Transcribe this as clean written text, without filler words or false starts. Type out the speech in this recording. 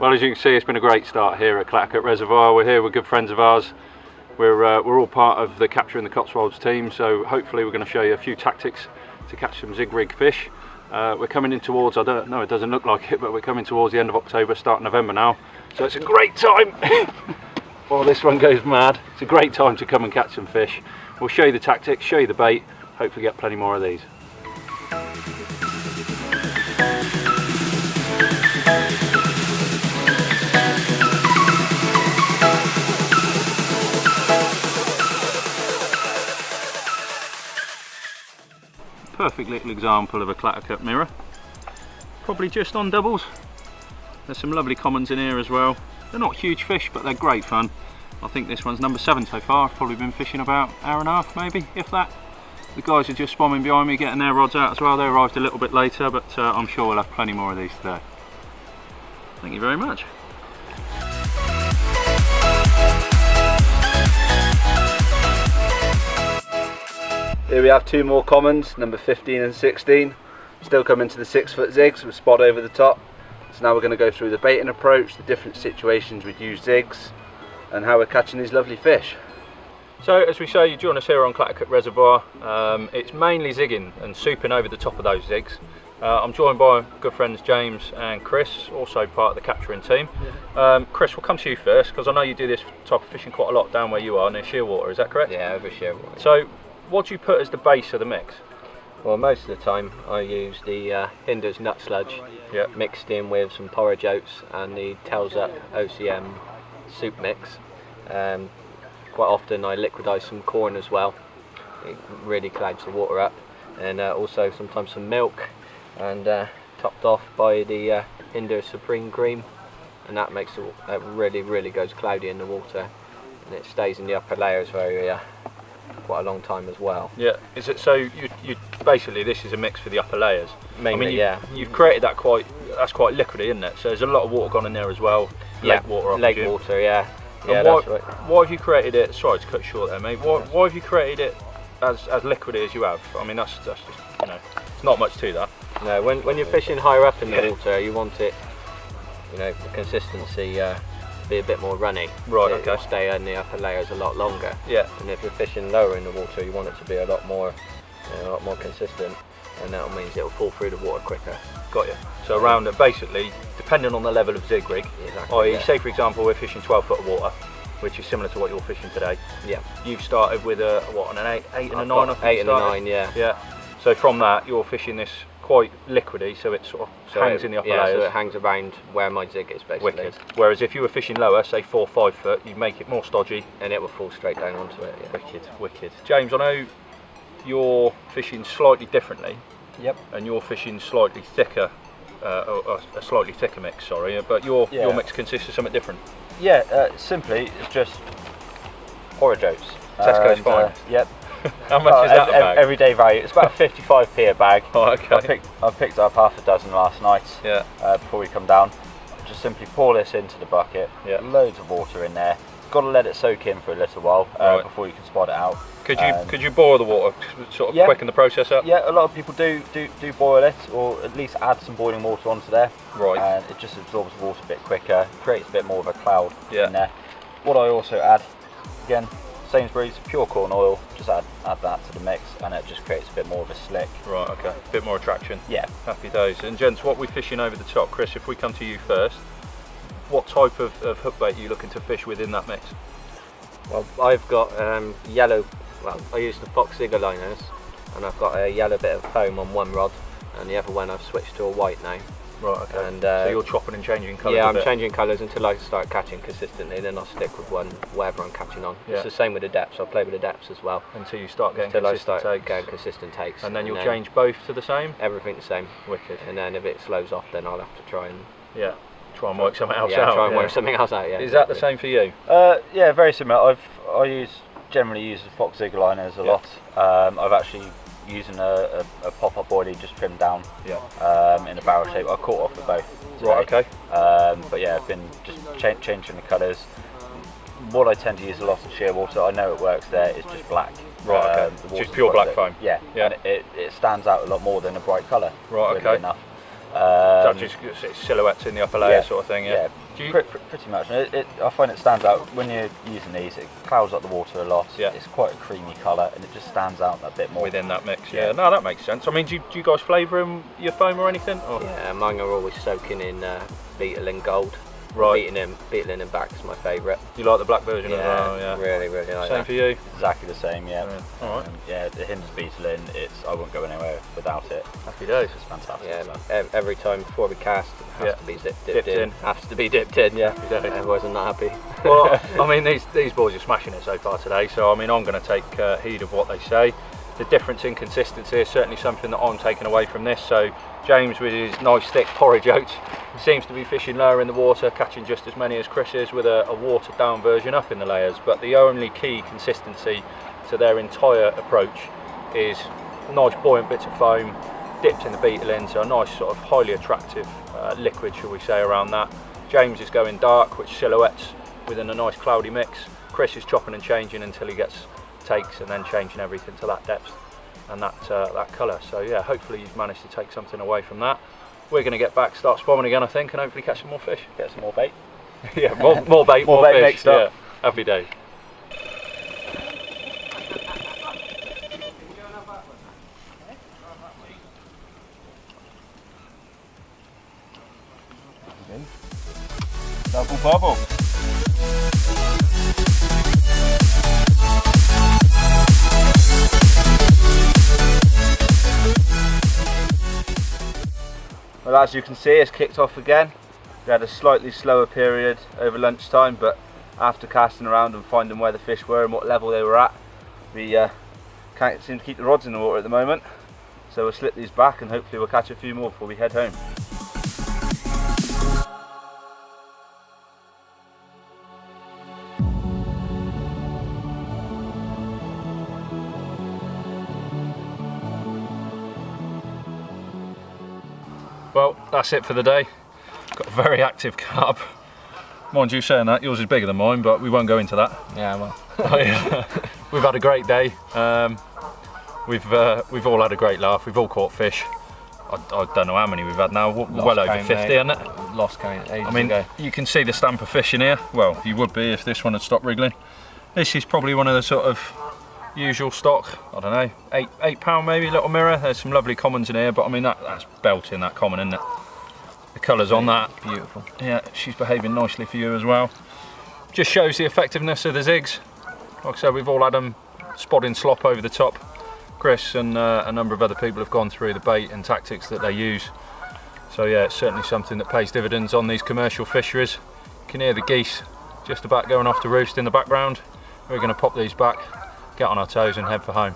Well, as you can see, it's been a great start here at Clattercote Reservoir. We're here with good friends of ours. We're all part of the Capturing the Cotswolds team, so hopefully we're going to show you a few tactics to catch some zig rig fish. We're coming in towards, I don't know, it doesn't look like it, but we're coming towards the end of October, start November now. So it's a great time, while this one goes mad, it's a great time to come and catch some fish. We'll show you the tactics, show you the bait, hopefully get plenty more of these. Perfect little example of a Clattercote mirror, probably just on doubles. There's some lovely commons in here as well. They're not huge fish, but they're great fun. I think this one's number 7 so far. I've probably been fishing about an hour and a half maybe, if that. The guys are just swarming behind me getting their rods out as well. They arrived a little bit later, but I'm sure we'll have plenty more of these today. Thank you very much. Here we have two more commons, number 15 and 16. Still coming to the 6-foot zigs with spot over the top. So now we're going to go through the baiting approach, the different situations we'd use zigs, and how we're catching these lovely fish. So as we say, you join us here on Clattercote Reservoir. It's mainly zigging and souping over the top of those zigs. I'm joined by good friends James and Chris, also part of the capturing team. Chris, we'll come to you first, because I know you do this type of fishing quite a lot down where you are, near Shearwater, is that correct? Yeah, over Shearwater. So what do you put as the base of the mix? Well, most of the time I use the Hinder's nut sludge, mixed in with some porridge oats and the Tails Up OCM soup mix. Quite often I liquidise some corn as well. It really clouds the water up, and also sometimes some milk, and topped off by the Hinder Supreme Cream, and that makes it really goes cloudy in the water, and it stays in the upper layers for quite a long time as well. Yeah, is it so? You basically, this is a mix for the upper layers. Mainly, I mean, yeah. You've created that that's quite liquidy, isn't it? So there's a lot of water gone in there as well. Lake water, lake water, yeah. And why have you created it? Sorry to cut you short there, mate. Why have you created it as liquidy as you have? I mean, that's just, you know, it's not much to that. No, when you're fishing higher up in the water, you want it, you know, the consistency be a bit more runny. Right. Okay. It'll stay in the upper layers a lot longer. Yeah. And if you're fishing lower in the water, you want it to be a lot more consistent, and that means it'll fall through the water quicker. Got you. So around it, basically, depending on the level of zig rig, exactly, say for example we're fishing 12 foot of water, which is similar to what you're fishing today. Yeah. You've started with an 8 and a 9. I think 8 and a 9, yeah. Yeah. So from that, you're fishing this quite liquidy, so it sort of hangs in the upper layers. So it hangs around where my zig is basically. Wicked. Whereas if you were fishing lower, say 4 or 5 foot, you'd make it more stodgy, and it will fall straight down onto it. Yeah. Wicked. James, I know you're fishing slightly differently. Yep. And you're fishing slightly thicker, a slightly thicker mix. Sorry, but your mix consists of something different. Yeah, simply it's just porridge oats. Tesco's finest. Yep. How much is that a bag? Everyday value. It's about 55p a bag. Oh, okay. I picked up half a dozen last night. Yeah. Before we come down, just simply pour this into the bucket. Yeah. Loads of water in there. Got to let it soak in for a little while before you can spot it out. Could you boil the water, sort of quicken the process up? Yeah, a lot of people do boil it, or at least add some boiling water onto there. Right. And it just absorbs the water a bit quicker, creates a bit more of a cloud in there. What I also add, again, Sainsbury's pure corn oil, just add that to the mix, and it just creates a bit more of a slick. Right, okay, a bit more attraction. Yeah. Happy days. And gents, what we're fishing over the top, Chris, if we come to you first, what type of hook bait are you looking to fish within that mix? Well, I've got yellow, I use the Fox Zigger liners, and I've got a yellow bit of foam on one rod, and the other one I've switched to a white now. Right, okay. And, so you're chopping and changing colours? Yeah, I'm changing colours until I start catching consistently, then I'll stick with whatever I'm catching on. Yeah. It's the same with the depths, I'll play with the depths as well. Until you start getting consistent takes. And then you'll change both to the same? Everything the same. Wicked. And then if it slows off, then I'll have to try and... Yeah. Try and work something else out. Yeah, try and work something else out, yeah. Is that the same for you? Yeah, very similar. I generally use the Fox Zigger liners a lot. I've actually using a pop-up boilie just trimmed down in a barrel shape. I caught off with both today. Right, okay. But yeah, I've been just changing the colours. What I tend to use a lot of Shearwater, I know it works there, is just black. Right, okay. Just pure black foam. Yeah, and it stands out a lot more than a bright colour. Right, really okay. enough. So just silhouettes in the upper layer sort of thing, yeah? Pretty much. I find it stands out when you're using these. It clouds up the water a lot. Yeah. It's quite a creamy colour, and it just stands out a bit more within that mix. Yeah. No, that makes sense. I mean, do you guys flavour them your foam or anything? Or? Yeah, mine are always soaking in beetle gold. Right. Beetle and back is my favourite. You like the black version as well? Yeah. Really like that. Same for you? Exactly the same, yeah. All right. Yeah, the Hinders beetle in. I wouldn't go anywhere without it. Happy days. It's fantastic. Yeah, every time before we cast, it has to be dipped in. Has to be dipped in, yeah. Otherwise I'm not happy. Well, I mean, these boys are smashing it so far today, so I mean, I'm going to take heed of what they say. The difference in consistency is certainly something that I'm taking away from this. So James, with his nice thick porridge oats, seems to be fishing lower in the water, catching just as many as Chris is, with a watered down version up in the layers. But the only key consistency to their entire approach is nice buoyant bits of foam dipped in the beetle in, so a nice sort of highly attractive liquid, shall we say, around that. James is going dark, which silhouettes within a nice cloudy mix. Chris is chopping and changing until he gets takes, and then changing everything to that depth and that colour. So yeah, hopefully you've managed to take something away from that. We're going to get back, start spawning again, I think, and hopefully catch some more fish. Get some more bait. Yeah, more bait, more bait fish. next up. Yeah, happy days. Double bubble. Well, as you can see, it's kicked off again. We had a slightly slower period over lunchtime, but after casting around and finding where the fish were and what level they were at, we can't seem to keep the rods in the water at the moment. So we'll slip these back and hopefully we'll catch a few more before we head home. Well, that's it for the day. Got a very active carp. Mind you saying that, yours is bigger than mine, but we won't go into that. Yeah, well. We've had a great day. We've all had a great laugh. We've all caught fish. I don't know how many we've had now. Well over 50, isn't it? Lost count ages I mean, ago. you can see the stamp of fish in here. Well, you would be if this one had stopped wriggling. This is probably one of the sort of usual stock, I don't know, £8 maybe, little mirror. There's some lovely commons in here, but I mean that's belting, that common, isn't it? The colours on that, beautiful. Yeah, she's behaving nicely for you as well. Just shows the effectiveness of the zigs. Like I said, we've all had them spodding slop over the top. Chris and a number of other people have gone through the bait and tactics that they use. So yeah, it's certainly something that pays dividends on these commercial fisheries. You can hear the geese just about going off to roost in the background. We're going to pop these back, get on our toes and head for home.